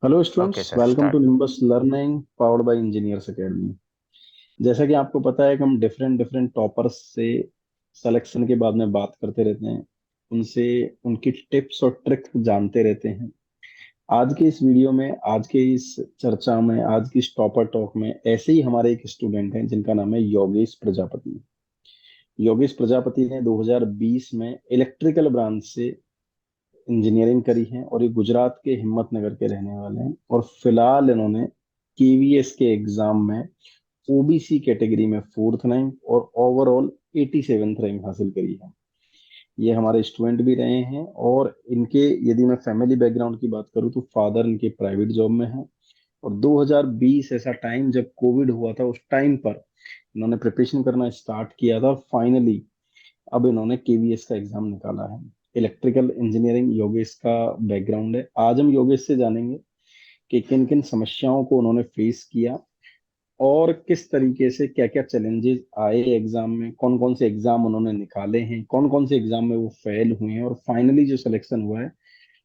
Hello okay students, sir, welcome to start. Nimbus learning powered by engineers academy. जैसा कि आपको पता है कि हम डिफरेंट डिफरेंट टॉपर्स से सिलेक्शन के बाद में बात करते रहते हैं, उनसे उनकी टिप्स और ट्रिक्स जानते रहते हैं। आज के इस वीडियो में, आज के इस चर्चा में, आज की इस टॉपर टॉक में ऐसे ही हमारे एक स्टूडेंट हैं जिनका नाम है योगेश प्रजापति। योगेश प्रजापति ने 2020 में इलेक्ट्रिकल ब्रांच से इंजीनियरिंग करी है और ये गुजरात के हिम्मतनगर के रहने वाले हैं। और फिलहाल इन्होंने केवीएस के एग्जाम में ओबीसी कैटेगरी में फोर्थ रैंक और ओवरऑल 87th रैंक हासिल करी है। ये हमारे स्टूडेंट भी रहे हैं। और इनके, यदि मैं फैमिली बैकग्राउंड की बात करूं तो फादर इनके प्राइवेट जॉब में है। और 2020 ऐसा टाइम जब कोविड हुआ था, उस टाइम पर इन्होंने प्रिपरेशन करना स्टार्ट किया था। फाइनली अब इन्होंने केवीएस का एग्जाम निकाला है। इलेक्ट्रिकल इंजीनियरिंग योगेश का बैकग्राउंड है। आज हम योगेश से जानेंगे कि किन किन समस्याओं को उन्होंने फेस किया और किस तरीके से, क्या क्या चैलेंजेस आए एग्जाम में, कौन कौन से एग्जाम उन्होंने निकाले हैं, कौन कौन से एग्जाम में वो फेल हुए हैं, और फाइनली जो सिलेक्शन हुआ है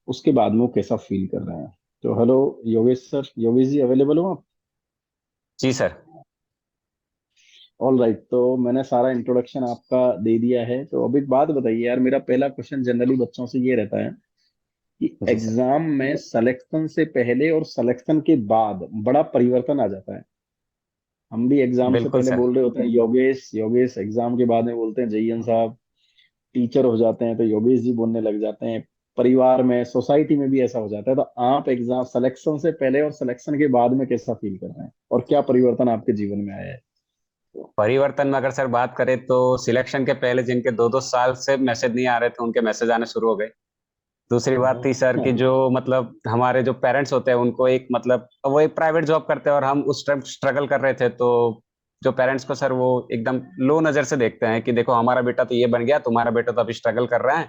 उसके बाद में वो कैसा फील कर रहे हैं। तो hello Yogesh sir, Yogesh ji available हो आप? जी सर। ऑल राइट, तो मैंने सारा इंट्रोडक्शन आपका दे दिया है। तो अब एक बात बताइए यार, मेरा पहला क्वेश्चन जनरली बच्चों से ये रहता है कि जी सर। एग्जाम में सिलेक्शन से पहले और सिलेक्शन के बाद बड़ा परिवर्तन आ जाता है। हम भी एग्जाम से बिल्कुल पहले सर। बोल रहे होते हैं योगेश योगेश, एग्जाम के बाद में बोलते हैं जयन साहब। टीचर हो जाते हैं तो योगेश जी बोलने लग जाते हैं। परिवार में, सोसाइटी में भी ऐसा हो जाता है। तो आप एग्जाम सिलेक्शन से पहले और सिलेक्शन के बाद में कैसा फील कर रहे हैं और क्या परिवर्तन आपके जीवन में आया है? परिवर्तन में अगर सर बात करें तो सिलेक्शन के पहले जिनके दो दो साल से मैसेज नहीं आ रहे थे उनके मैसेज आने शुरू हो गए। दूसरी बात थी सर कि जो मतलब हमारे जो पेरेंट्स होते हैं उनको एक मतलब वो एक प्राइवेट जॉब करते हैं और हम उस टाइम स्ट्रगल कर रहे थे, तो जो पेरेंट्स को सर वो एकदम लो नजर से देखते हैं कि देखो हमारा बेटा तो ये बन गया, तुम्हारा बेटा तो अभी स्ट्रगल कर रहा है,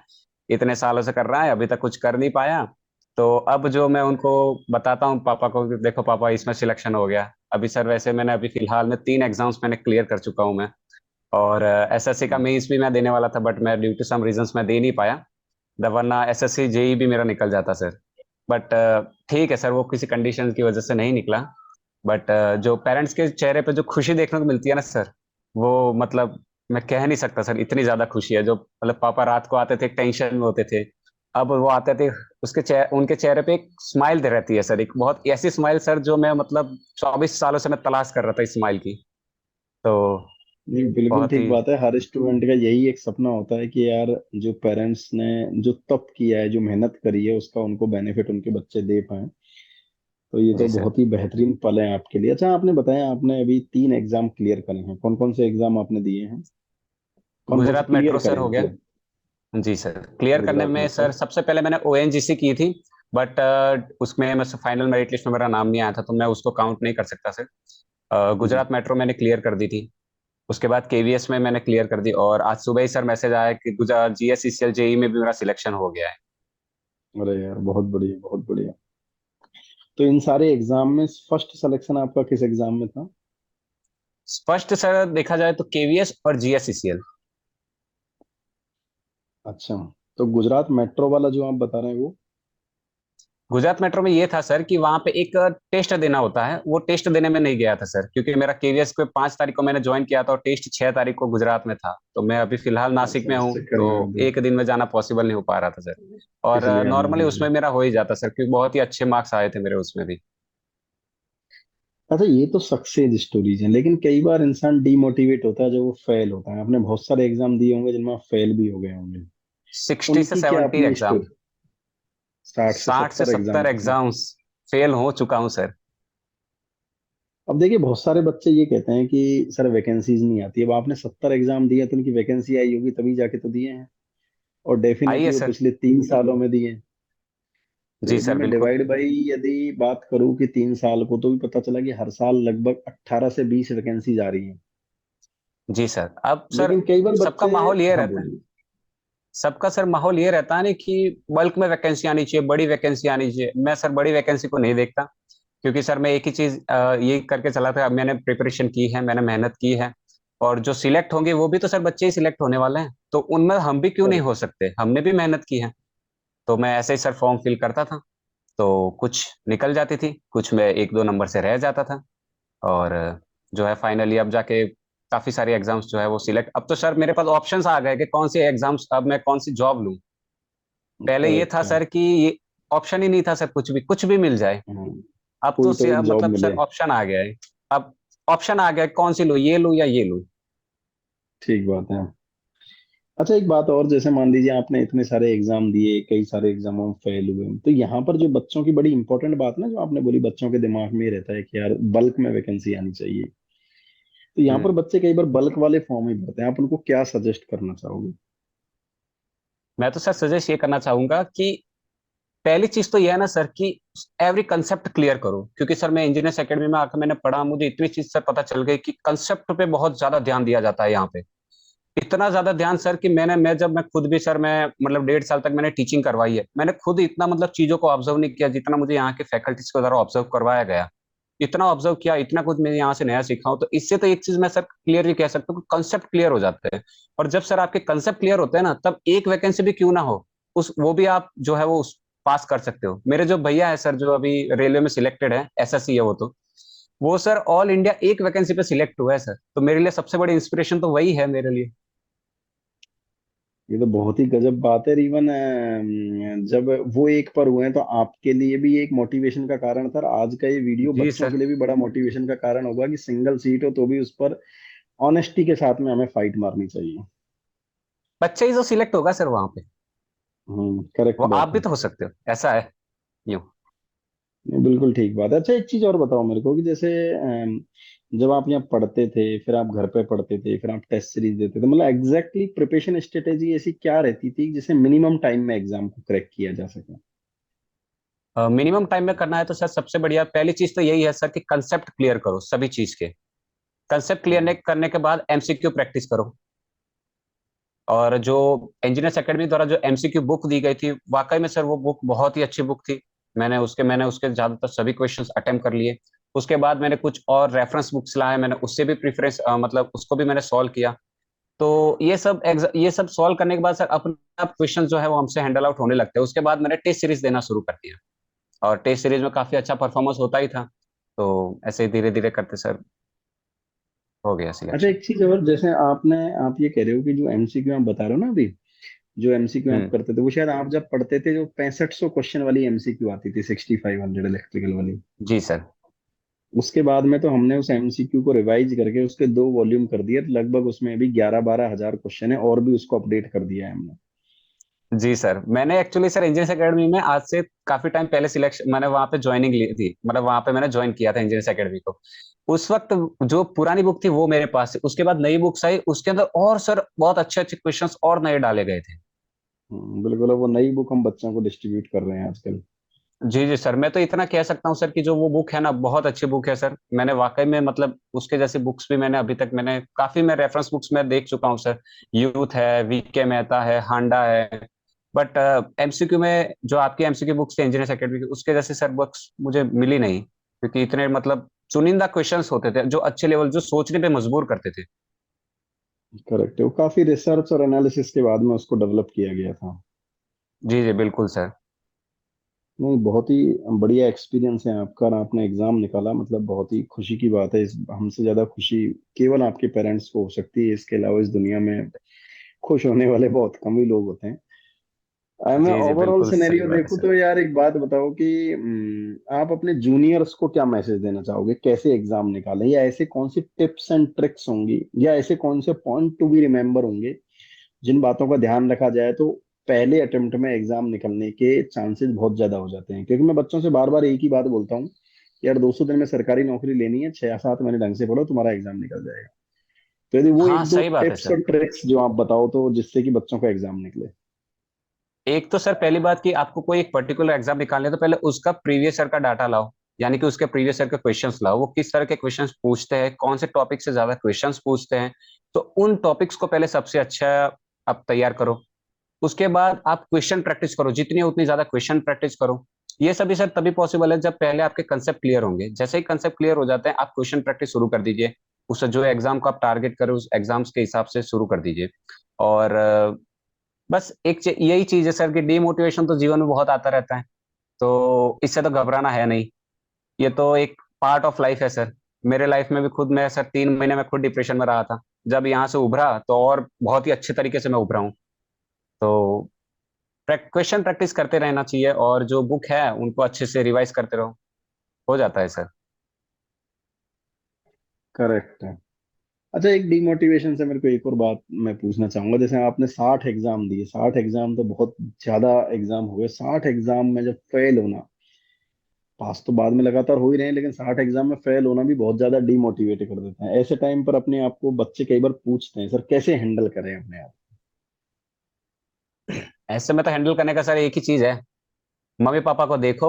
इतने सालों से कर रहा है, अभी तक कुछ कर नहीं पाया। तो अब जो मैं उनको बताता हूँ पापा को कि देखो पापा इसमें सिलेक्शन हो गया। अभी सर वैसे मैंने अभी फिलहाल में 3 एग्जाम्स मैंने क्लियर कर चुका हूँ मैं। और एसएससी का मेंस भी मैं देने वाला था, बट मैं ड्यू टू सम रीजंस मैं दे नहीं पाया। वरना एसएससी जेई भी मेरा निकल जाता सर। बट ठीक है सर, वो किसी कंडीशन की वजह से नहीं निकला। बट जो पेरेंट्स के चेहरे पे जो खुशी देखने को मिलती है ना सर, वो मतलब मैं कह नहीं सकता सर, इतनी ज्यादा खुशी है। जो मतलब पापा रात को आते थे टेंशन में होते थे, अब वो आते थे उसके चेहरे उनके चेहरे पे एक स्माइल दे रहती है सर, एक बहुत ऐसी स्माइल सर जो मैं मतलब 24 सालों से मैं तलाश कर रहा था इस स्माइल की। तो नहीं, बिल्कुल बहुत ठीक ही। बात है। हर स्टूडेंट का यही एक सपना होता है कि यार, जो पेरेंट्स ने जो तप किया है, जो मेहनत करी है, उसका उनको बेनिफिट उनके बच्चे दे पाए। तो ये तो जी सर। बहुत ही बेहतरीन पल है आपके लिए। अच्छा, आपने बताया आपने अभी 3 एग्जाम क्लियर करे हैं, कौन कौन से एग्जाम आपने दिए हैं? कौन कौन से गुजरात क्लियर मेट्रो सर करे हो हैं गया। मतलब? जी सर, क्लियर करने गुजरात में मेट्रो। सर सबसे पहले मैंने ओएनजीसी की थी। बट उसमें मैं फाइनल मेरिट लिस्ट में मेरा नाम नहीं आया था, तो मैं उसको काउंट नहीं कर सकता सर। जी। गुजरात मेट्रो मैंने क्लियर कर दी थी। उसके बाद केवीएस में मैंने क्लियर कर दी, और आज सुबह ही सर मैसेज आया कि गुजरात जीएसईसीएल जेई में भी मेरा सिलेक्शन हो गया है। अरे यार, बहुत बढ़िया बहुत बढ़िया। तो इन सारे एग्जाम में फर्स्ट सिलेक्शन आपका किस एग्जाम में था? फर्स्ट सर देखा जाए तो केवीएस और जीएसईसीएल। अच्छा, तो गुजरात मेट्रो वाला जो आप बता रहे हैं वो? गुजरात मेट्रो में ये था सर कि वहां पे एक टेस्ट देना होता है, वो टेस्ट देने में नहीं गया था सर, क्योंकि मेरा केवीएस को 5 तारीख को मैंने ज्वाइन किया था और टेस्ट 6 तारीख को गुजरात में था। तो मैं अभी फिलहाल नासिक अच्छा, में इस हूँ, चक्कर तो में आप भी एक दिन में जाना पॉसिबल नहीं हो पा रहा था सर। और इसलिए आना नॉर्मली पड़ उसमें गया। मेरा हो ही जाता सर, क्योंकि बहुत ही अच्छे मार्क्स आए थे मेरे उसमें भी। अच्छा, ये तो सक्सेस स्टोरीज हैं, लेकिन कई बार इंसान डीमोटिवेट होता है जब वो फेल होता है। आपने बहुत सारे एग्जाम दिए होंगे जिनमें आप फेल भी हो गए होंगे। 60 से उनकी क्या 70 अपनी एग्जाम। स्टोरी? 60 से 60 से 70 70 एग्जाम दिए? एग्जाम्स फेल हो चुका हूँ सर। अब देखिए, बहुत सारे बच्चे ये कहते हैं कि सर वैकेंसीज नहीं आती। अब आपने 70 एग्जाम दिए तो उनकी वैकेंसी आई होगी, तभी जाके तो दिए हैं। और आइए डेफिनेटली वो सर। पिछले 3 सालों में दिए हैं। तो जी यदि सर मैं बिल्कुल। डिवाइड बाई यदि बात करूं कि 3 साल को, तो भी पता चला कि हर साल लगभग 18 से 20 वैकेंसीज आ रही हैं। जी सर, अब सर लेकिन कई बार सबका बच्चे, माहौल ये हाँ रहता है, बोलिए। सबका सर माहौल ये रहता है ना कि बल्क में वैकेंसी आनी चाहिए, बड़ी वैकेंसी आनी चाहिए। मैं सर बड़ी वैकेंसी को नहीं देखता, क्योंकि सर मैं एक ही चीज ये करके चला था, मैंने प्रिपरेशन की है, मैंने मेहनत की है। और जो सिलेक्ट होंगे वो भी तो सर बच्चे ही सिलेक्ट होने वाले हैं, तो उनमें हम भी क्यों नहीं करेक्ट। हो सकते, हमने भी मेहनत की है। तो मैं ऐसे ही सर फॉर्म फिल करता था। तो कुछ निकल जाती थी, कुछ में एक दो नंबर से रह जाता था। और जो है फाइनली अब जाके काफी सारे एग्जाम्स जो है वो सिलेक्ट, अब तो सर मेरे पास ऑप्शंस आ गए कि कौन सी एग्जाम्स, अब मैं कौन सी जॉब लूं। पहले ये था करेक्ट है। सर कि ये ऑप्शन ही नहीं था सर, कुछ भी मिल जाए। हाँ, अब तो कोई तो एक जॉब मतलब सर मिले। ऑप्शन आ गया है। अब ऑप्शन आ गया है, कौन सी लूं, ये लूं या ये लूं। ठीक बात है। अच्छा एक बात और, जैसे मान लीजिए आपने इतने सारे एग्जाम दिए, कई सारे एग्जामों में फेल हुए, तो यहाँ पर जो बच्चों की बड़ी इंपॉर्टेंट बात ना, जो आपने बोली, बच्चों के दिमाग में ये रहता है कि यार बल्क में वैकेंसी आनी चाहिए, तो यहाँ पर हम्म। बच्चे कई बार बल्क वाले फॉर्म ही भरते हैं, आप उनको क्या सजेस्ट करना चाहोगे? मैं तो सर सजेस्ट ये करना चाहूंगा कि पहली चीज तो यह है ना सर कि एवरी कंसेप्ट क्लियर करो, क्योंकि सर मैं इंजीनियर्स एकेडमी में आकर मैंने पढ़ा, मुझे इतनी चीज सर पता चल गई कि कंसेप्ट पे बहुत ज्यादा ध्यान दिया जाता है यहाँ पे। इतना ज्यादा ध्यान सर कि मैं जब मैं खुद भी सर, मैं मतलब 1.5 साल तक मैंने टीचिंग करवाई है, मैंने खुद इतना मतलब चीजों को ऑब्जर्व नहीं किया जितना मुझे यहाँ के फैकल्टीज के द्वारा ऑब्जर्व करवाया गया। इतना ऑब्जर्व किया, इतना कुछ मैं यहाँ से नया सीखा हूँ, तो इससे तो एक चीज मैं सर क्लियरली कह सकता हूँ कि कंसेप्ट क्लियर हो जाते हैं। और जब सर आपके कंसेप्ट क्लियर होते हैं ना, तब एक वैकेंसी भी क्यों ना हो, उस वो भी आप जो है वो पास कर सकते हो। मेरे जो भैया है सर, जो अभी रेलवे में सिलेक्टेड है, एसएससी है वो सर ऑल इंडिया एक वैकेंसी पे सिलेक्ट हुआ है सर, तो मेरे लिए सबसे बड़ी इंस्पिरेशन तो वही है मेरे लिए। ये तो बहुत ही गजब बात है। इवन जब वो एक पर हुए हैं तो आपके लिए भी एक मोटिवेशन का कारण था। आज का ये वीडियो जी बच्चों सर। के लिए भी बड़ा मोटिवेशन का कारण होगा कि सिंगल सीट हो तो भी उस पर ऑनेस्टी के साथ में हमें फाइट मारनी चाहिए। बच्चे ही जो सिलेक्ट होगा सर वहां पे, करेक्ट वो आप बात भी है। तो हो सकते हो, ऐसा है यूं। नहीं, बिल्कुल ठीक बात है। अच्छा एक चीज और बताओ मेरे को कि जैसे जब आप यहाँ पढ़ते थे, फिर आप घर पे पढ़ते थे, फिर आप टेस्ट सीरीज देते थे, मतलब एग्जैक्टली प्रिपरेशन स्ट्रेटेजी ऐसी क्या रहती थी जिसे मिनिमम टाइम में एग्जाम को क्रैक किया जा सके? मिनिमम टाइम में करना है तो सर सबसे बढ़िया पहली चीज तो यही है सर कि कंसेप्ट क्लियर करो सभी चीज के। कंसेप्ट क्लियर करने के बाद एमसीक्यू प्रैक्टिस करो। और जो इंजीनियर्स एकेडमी द्वारा जो एमसीक्यू बुक दी गई थी, वाकई में सर वो बुक बहुत ही अच्छी बुक थी। मैंने उसके ज्यादातर सभी क्वेश्चंस अटेम्प्ट कर लिए। उसके बाद मैंने कुछ और रेफरेंस बुक्स लाए, मैंने उससे भी प्रिफरेंस मतलब उसको भी मैंने सॉल्व किया। तो ये सब सॉल्व करने के बाद सर अपने आप क्वेश्चन जो है वो हमसे हैंडल आउट होने लगते हैं। उसके बाद मैंने टेस्ट सीरीज देना शुरू कर दिया, और टेस्ट सीरीज में काफी अच्छा परफॉर्मेंस होता ही था। तो ऐसे ही धीरे धीरे करते सर हो गया अच्छा सिलेक्शन। एक चीज और, जैसे आप ये कह रहे हो कि जो एमसीक्यू आप बता रहे हो ना अभी, जो एमसीक्यू आप हम्म। करते थे, वो शायद आप जब पढ़ते थे जो 6500 क्वेश्चन वाली एमसीक्यू आती थी, 6500 इलेक्ट्रिकल वाली, जी सर। उसके बाद में तो हमने उस एमसीक्यू को रिवाइज करके उसके 2 वॉल्यूम कर दिए, तो लगभग उसमें अभी 11-12 हजार क्वेश्चन है, और भी उसको अपडेट कर दिया है हमने। जी सर, मैंने एक्चुअली सर इंजीनियर्स एकेडमी में आज से काफी टाइम पहले सिलेक्शन, मैंने वहां पे ज्वाइनिंग ली थी, मतलब वहां पे मैंने ज्वाइन किया था इंजीनियर्स एकेडमी को। उस वक्त जो पुरानी बुक थी वो मेरे पास थी, उसके बाद नई बुक्स आई, उसके अंदर और सर बहुत अच्छे अच्छे क्वेश्चंस और नए डाले गए थे। बिल्कुल, अब वो नई बुक हम बच्चों को डिस्ट्रीब्यूट कर रहे हैं आजकल। जी जी सर, मैं तो इतना कह सकता हूँ सर कि जो वो बुक है ना, बहुत अच्छी बुक है सर। मैंने वाकई में मतलब उसके जैसी बुक्स भी मैंने अभी तक मैंने काफी, मैं रेफरेंस बुक्स में देख चुका हूँ सर। यूथ है, वीके मेहता है, हांडा है। बट एमसीक्यू में जो आपकी एमसीक्यू बुक्स थे इंजीनियर्स एकेडमी की, उसके जैसे सर बुक्स मुझे मिली नहीं, क्योंकि इतने मतलब चुनिंदा क्वेश्चंस होते थे जो अच्छे लेवल, जो सोचने पे मजबूर करते थे। करेक्ट है, वो काफी रिसर्च और एनालिसिस के बाद में उसको डेवलप किया गया था। जी जी बिल्कुल सर। नहीं, बहुत ही बढ़िया एक्सपीरियंस है आपका, और आपने एग्जाम निकाला, मतलब बहुत ही खुशी की बात है। इस हमसे ज्यादा खुशी केवल आपके पेरेंट्स को हो सकती है, इसके अलावा इस दुनिया में खुश होने वाले बहुत कम ही लोग होते हैं। मैं जी जी ओवरऑल बिल्कुल सही सिनेरियो बात है देखूं सर। तो यार एक बात बताओ कि आप अपने जूनियर्स को क्या मैसेज देना चाहोगे, कैसे एग्जाम निकालें, या ऐसे कौन सी टिप्स एंड ट्रिक्स होंगी, या ऐसे कौन से पॉइंट टू बी रिमेम्बर होंगे जिन बातों का ध्यान रखा जाए तो पहले अटेम्प्ट में एग्जाम निकलने के चांसेस बहुत ज्यादा हो जाते हैं? क्योंकि मैं बच्चों से बार बार एक ही बात बोलता हूँ कि यार 200 दिन में सरकारी नौकरी लेनी है, 6-7 महीने ढंग से पढ़ो, तुम्हारा एग्जाम निकल जाएगा। तो यदि वो हाँ एक दो सही बात है टिप्स सर। और ट्रिक्स जो आप बताओ तो, जिससे कि बच्चों का एग्जाम निकले। एक तो सर पहली बात कि आपको कोई एक पर्टिकुलर एग्जाम निकालने तो पहले उसका प्रीवियस ईयर का डाटा लाओ, यानी कि उसके प्रीवियस ईयर के क्वेश्चंस लाओ, वो किस तरह के क्वेश्चंस पूछते हैं, कौन से टॉपिक से ज्यादा क्वेश्चंस पूछते हैं। तो उन टॉपिक्स को पहले सबसे अच्छा आप तैयार करो। उसके बाद आप क्वेश्चन प्रैक्टिस करो, जितनी उतनी ज्यादा क्वेश्चन प्रैक्टिस करो। ये सभी सर तभी पॉसिबल है जब पहले आपके कंसेप्ट क्लियर होंगे। जैसे ही कंसेप्ट क्लियर हो जाते हैं, आप क्वेश्चन प्रैक्टिस शुरू कर दीजिए। उस जो एग्जाम को आप टारगेट करें, उस एग्जाम्स के हिसाब से शुरू कर दीजिए। और बस यही चीज है सर कि डीमोटिवेशन तो जीवन में बहुत आता रहता है। तो इससे तो घबराना है नहीं। ये तो एक पार्ट ऑफ लाइफ है सर। मेरे लाइफ में भी खुद मैं सर 3 महीने में खुद डिप्रेशन में रहा था। जब यहाँ से उभरा तो और बहुत ही अच्छे तरीके से मैं उभरा हूँ। तो क्वेश्चन प्रैक्टिस करते रहना चाहिए, और जो बुक है उनको अच्छे से रिवाइज करते रहो, हो जाता है सर। करेक्ट है। अच्छा, एक डिमोटिवेशन से मेरे को एक और बात मैं पूछना चाहूंगा। जैसे आपने 60 एग्जाम दिए, 60 एग्जाम तो बहुत ज्यादा एग्जाम हुए। 60 एग्जाम में जब फेल होना, पास तो बाद में लगातार हो ही रहे हैं, लेकिन 60 एग्जाम में फेल होना भी बहुत ज्यादा डिमोटिवेट कर देता है। ऐसे टाइम पर अपने आप को बच्चे कई बार पूछते हैं, सर कैसे हैंडल करें अपने आप। ऐसे में तो हैंडल करने का सर एक ही चीज है, मम्मी पापा को देखो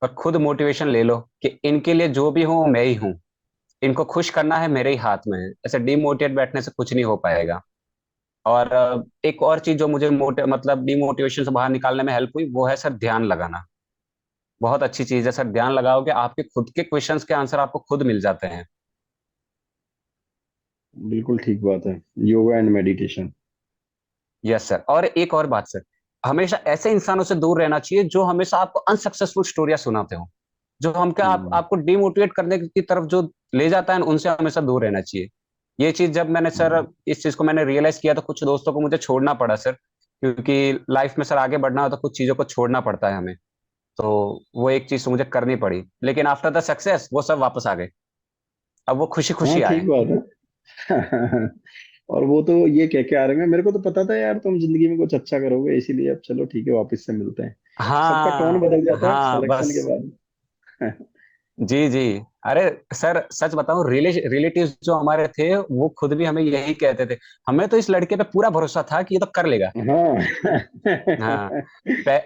और खुद मोटिवेशन ले लो कि इनके लिए जो भी हूं मैं ही हूँ। इनको खुश करना है मेरे ही हाथ में है। ऐसे डिमोटिवेट बैठने से कुछ नहीं हो पाएगा। और एक और चीज जो मुझे मतलब डिमोटिवेशन से बाहर निकालने में हेल्प हुई, वो है सर ध्यान लगाना। बहुत अच्छी चीज है सर, ध्यान लगाओगे आपके खुद के क्वेश्चंस के आंसर आपको खुद मिल जाते हैं। बिल्कुल ठीक बात है। Yoga and meditation. Yes sir. और एक और बात सर, हमेशा ऐसे इंसानों से दूर रहना चाहिए जो हमेशा आपको अनसक्सेसफुल स्टोरियां सुनाते हो, जो हमको हम्म। आपको डिमोटिवेट करने की तरफ जो ले जाता है, उनसे हमेशा दूर रहना चाहिए। ये चीज जब मैंने सर हम्म। इस चीज को मैंने रियलाइज किया, तो कुछ दोस्तों को मुझे छोड़ना पड़ा सर, क्योंकि लाइफ में सर आगे बढ़ना हो तो कुछ चीजों को छोड़ना पड़ता है हमें। तो वो एक चीज मुझे करनी पड़ी, लेकिन आफ्टर द सक्सेस वो सब वापस आ गए। अब वो खुशी हाँ खुशी ठीक आए। बात है। और वो तो ये कह के आ रहे हैं, मेरे को तो पता था यार तुम जिंदगी में कुछ अच्छा करोगे, इसीलिए अब चलो ठीक है वापस से मिलते हैं। सबका टोन हाँ बदल जाता है हाँ सिलेक्शन के बस। बाद। जी जी। अरे सर सच बताऊं, रिलेटिव्स जो हमारे थे वो खुद भी हमें यही कहते थे। हमें तो इस लड़के पे पूरा भरोसा था कि ये तो कर लेगा। हाँ। हाँ।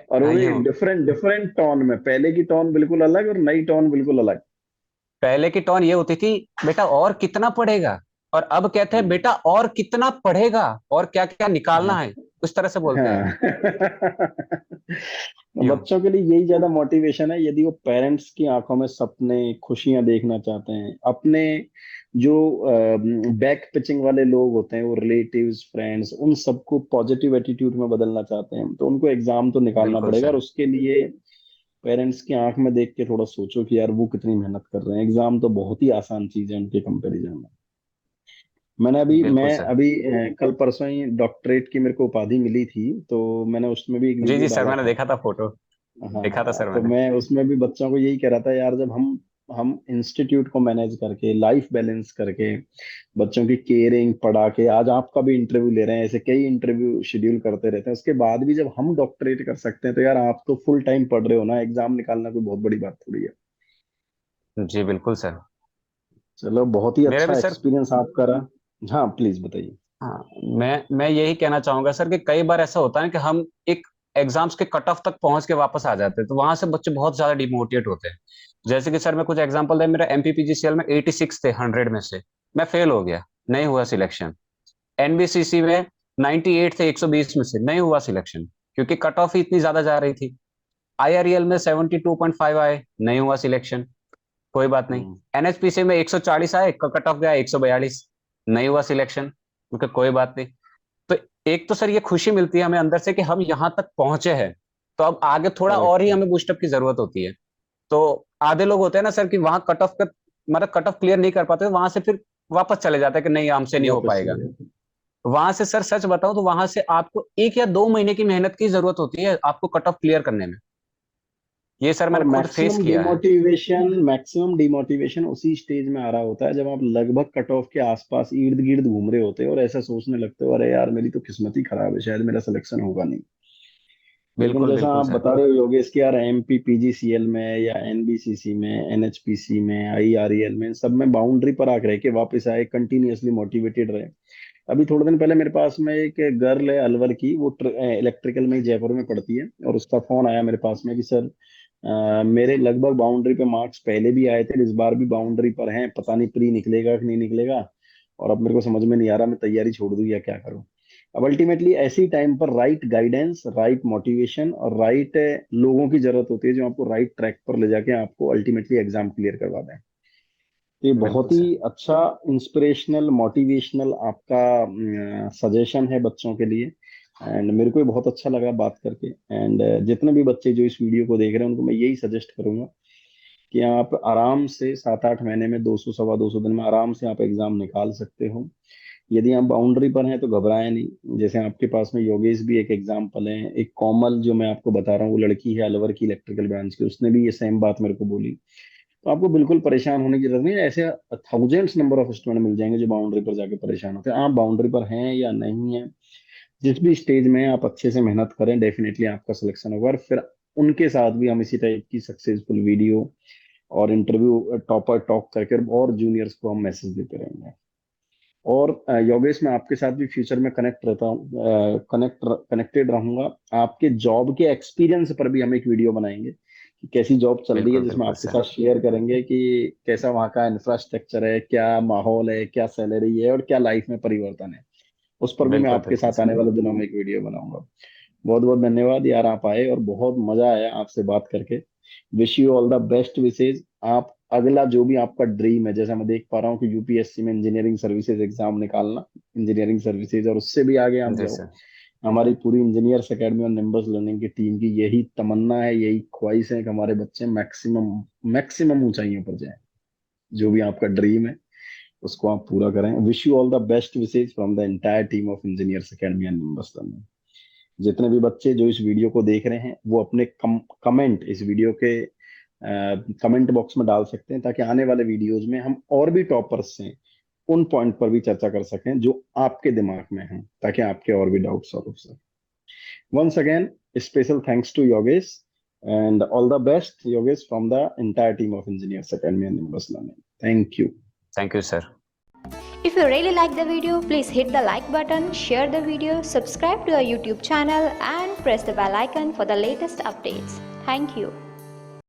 और वो भी यूं डिफरेंट डिफरेंट टोन में, पहले की टोन बिल्कुल अलग और नई टोन बिल्कुल अलग। पहले की टोन ये होती थी, बेटा और कितना पढ़ेगा। और अब कहते हैं हम्म। बेटा और कितना पढ़ेगा, और क्या क्या निकालना हाँ। है, उस तरह से बोलते हैं। हाँ। यूं बच्चों के लिए यही ज्यादा मोटिवेशन है। यदि वो पेरेंट्स की आंखों में सपने, खुशियां देखना चाहते हैं, अपने जो बैक पिचिंग वाले लोग होते हैं, वो रिलेटिव्स, फ्रेंड्स, उन सबको पॉजिटिव एटीट्यूड में बदलना चाहते हैं, तो उनको एग्जाम तो निकालना बिल्कुल पड़ेगा। और सर। उसके लिए पेरेंट्स की आंख में देख के थोड़ा सोचो कि यार वो कितनी मेहनत कर रहे हैं। एग्जाम तो बहुत ही आसान चीज है उनके कंपैरिजन में। बिल्कुल मैं सर। अभी कल परसों ही डॉक्टरेट की मेरे को उपाधि मिली थी, तो मैंने उसमें भी एक जी वीडियो जी सर, डाला मैंने था। देखा था फोटो। देखा था हाँ, सर तो मैंने। मैं उसमें भी बच्चों को यही कह रहा था यार, जब हम इंस्टीट्यूट को मैनेज करके, लाइफ बैलेंस करके, बच्चों की केयरिंग पढ़ा के, आज आपका भी इंटरव्यू ले रहे हैं, ऐसे कई इंटरव्यू शेड्यूल करते रहते हैं, उसके बाद भी जब हम डॉक्टरेट कर सकते हैं, तो यार आप तो फुल टाइम पढ़ रहे हो ना। एग्जाम निकालना कोई बहुत बड़ी बात थोड़ी है। जी बिल्कुल सर। चलो, बहुत ही मेरे भी अच्छा सर। एक्सपीरियंस आपका रहा। हाँ प्लीज बताइए। हाँ, मैं यही कहना चाहूंगा सर कि कई बार ऐसा होता है कि हम एक एग्जाम्स के कट ऑफ तक पहुंच के वापस आ जाते हैं, तो वहां से बच्चे बहुत ज्यादा डिमोटिवेट होते हैं। जैसे कि सर मैं कुछ एग्जांपल दे, मेरा एमपीपीजीसीएल में 86 थे 100 में से, मैं फेल हो गया, नहीं हुआ सिलेक्शन। एनबीसीसी में 98 थे 120 में से, नहीं हुआ सिलेक्शन, क्योंकि कट ऑफ ही इतनी ज्यादा जा रही थी। आईआरईएल में 72.5 आए, नहीं हुआ सिलेक्शन, कोई बात नहीं। हम्म। एनएचपीसी में 140 आए, कट ऑफ गया 142, नहीं हुआ सिलेक्शन, क्योंकि कोई बात नहीं। तो एक तो सर ये खुशी मिलती है हमें अंदर से कि हम यहां तक पहुंचे हैं, तो अब आगे थोड़ा और करेक्ट ही है। हमें बूस्टअप की जरूरत होती है। तो आधे लोग होते हैं ना सर कि वहां कट ऑफ का मतलब कट ऑफ क्लियर नहीं कर पाते, वहां से फिर वापस चले जाते हैं कि नहीं हमसे नहीं हो वापस पाएगा। चले जाते वहां से सर सच बताऊं तो वहां से आपको 1 या 2 महीने की मेहनत की जरूरत होती है आपको कट ऑफ क्लियर करने में। ये सर और मैंने खुद फेस किया है। मैक्सिमम डिमोटिवेशन उसी स्टेज में आ रहा होता है, जब आप लगभग कट ऑफ के आसपास इर्द गिर्द घूम रहे होते हो और ऐसा सोचने लगते हो, अरे यार मेरी तो किस्मत ही खराब है, शायद मेरा सिलेक्शन होगा नहीं। लेकिन बिल्कुल जैसा बिल्कुल आप सर। बता रहे हो योगेश की, यार एमपी पीजीसीएल में या एनबीसीसी में, एनएचपीसी में, आईआरईएल में, सब में बाउंड्री पर आकर रह के वापस आए, कंटिन्यूअसली मोटिवेटेड रहे। अभी थोड़े दिन पहले मेरे पास में एक गर्ल है अलवर की, वो इलेक्ट्रिकल में ही जयपुर में पढ़ती है, और उसका फोन आया मेरे पास में कि सर मेरे लगभग बाउंड्री पे मार्क्स पहले भी आए थे, इस बार भी बाउंड्री पर हैं, पता नहीं प्री निकलेगा कि नहीं निकलेगा, और अब मेरे को समझ में नहीं आ रहा मैं तैयारी छोड़ दूं या क्या करूं। अब अल्टीमेटली ऐसी टाइम पर राइट गाइडेंस, राइट मोटिवेशन और राइट लोगों की जरूरत होती है, जो आपको राइट ट्रैक पर ले जाके आपको अल्टीमेटली एग्जाम क्लियर करवा दें। तो ये बहुत बिल्कुल ही सर। अच्छा इंस्पिरेशनल मोटिवेशनल आपका सजेशन है बच्चों के लिए। एंड मेरे को भी बहुत अच्छा लगा बात करके। एंड जितने भी बच्चे जो इस वीडियो को देख रहे हैं उनको मैं यही सजेस्ट करूंगा कि आप आराम से 7-8 महीने में 200 सवा 200 दिन में आराम से आप एग्जाम निकाल सकते हो। यदि आप बाउंड्री पर हैं तो घबराएं नहीं। जैसे आपके पास में योगेश भी एक एग्जाम्पल है, एक कोमल जो मैं आपको बता रहा हूँ वो लड़की है अलवर की इलेक्ट्रिकल ब्रांच की, उसने भी ये सेम बात मेरे को बोली। तो आपको बिल्कुल परेशान होने की जरूरत नहीं है। ऐसे थाउजेंड्स नंबर ऑफ स्टूडेंट मिल जाएंगे जो बाउंड्री पर जाके परेशान होते हैं। आप बाउंड्री पर हैं या नहीं है, जिस भी स्टेज में आप अच्छे से मेहनत करें डेफिनेटली आपका सिलेक्शन होगा। और फिर उनके साथ भी हम इसी टाइप की सक्सेसफुल वीडियो और इंटरव्यू टॉपर टॉक करके और जूनियर्स को हम मैसेज देते रहेंगे। और योगेश मैं आपके साथ भी फ्यूचर में कनेक्ट रहता हूँ, कनेक्टेड रहूंगा। आपके जॉब के एक्सपीरियंस पर भी हम एक वीडियो बनाएंगे कि कैसी जॉब चल रही है, बिल्कुल जिसमें बिल्कुल आपके सर। साथ शेयर करेंगे कि कैसा वहाँ का इंफ्रास्ट्रक्चर है, क्या माहौल है, क्या सैलरी है और क्या लाइफ में परिवर्तन है। उस पर भी मैं बिल्कुल आपके बिल्कुल साथ सर। आने वाले दिनों में एक वीडियो बनाऊंगा। बहुत बहुत धन्यवाद यार, आप आए और बहुत मजा आया आपसे बात करके। Wish you all the best wishes. आप अगला जो भी आपका ड्रीम है, जैसा मैं देख पा रहा हूँ कि यूपीएससी में इंजीनियरिंग सर्विसेज एग्जाम निकालना, इंजीनियरिंग सर्विसेज, और उससे भी आगे आप जी जाओ। सर। हमारी पूरी इंजीनियर्स एकेडमी और निम्बस लर्निंग की टीम की यही तमन्ना है, यही ख्वाहिश है कि हमारे बच्चे मैक्सिमम मैक्सिमम ऊंचाइयों पर जाएं। जो भी आपका ड्रीम है उसको आप पूरा करें। Wish you all the best wishes from the entire team of engineers academy and Nimbus learning. जितने भी बच्चे जो इस वीडियो को देख रहे हैं वो अपने कमेंट इस वीडियो के कमेंट बॉक्स में डाल सकते हैं, ताकि आने वाले वीडियोज में हम और भी टॉपर्स से उन पॉइंट पर भी चर्चा कर सकें जो आपके दिमाग में हैं, ताकि आपके और भी डाउट सॉल्व हो सके। Once again special thanks to Yogesh and all the best Yogesh from the entire team of engineers academy and Nimbus learning. Thank you. Thank you sir. If you really like the video, please hit the like button, share the video, subscribe to our YouTube channel and press the bell icon for the latest updates. Thank you.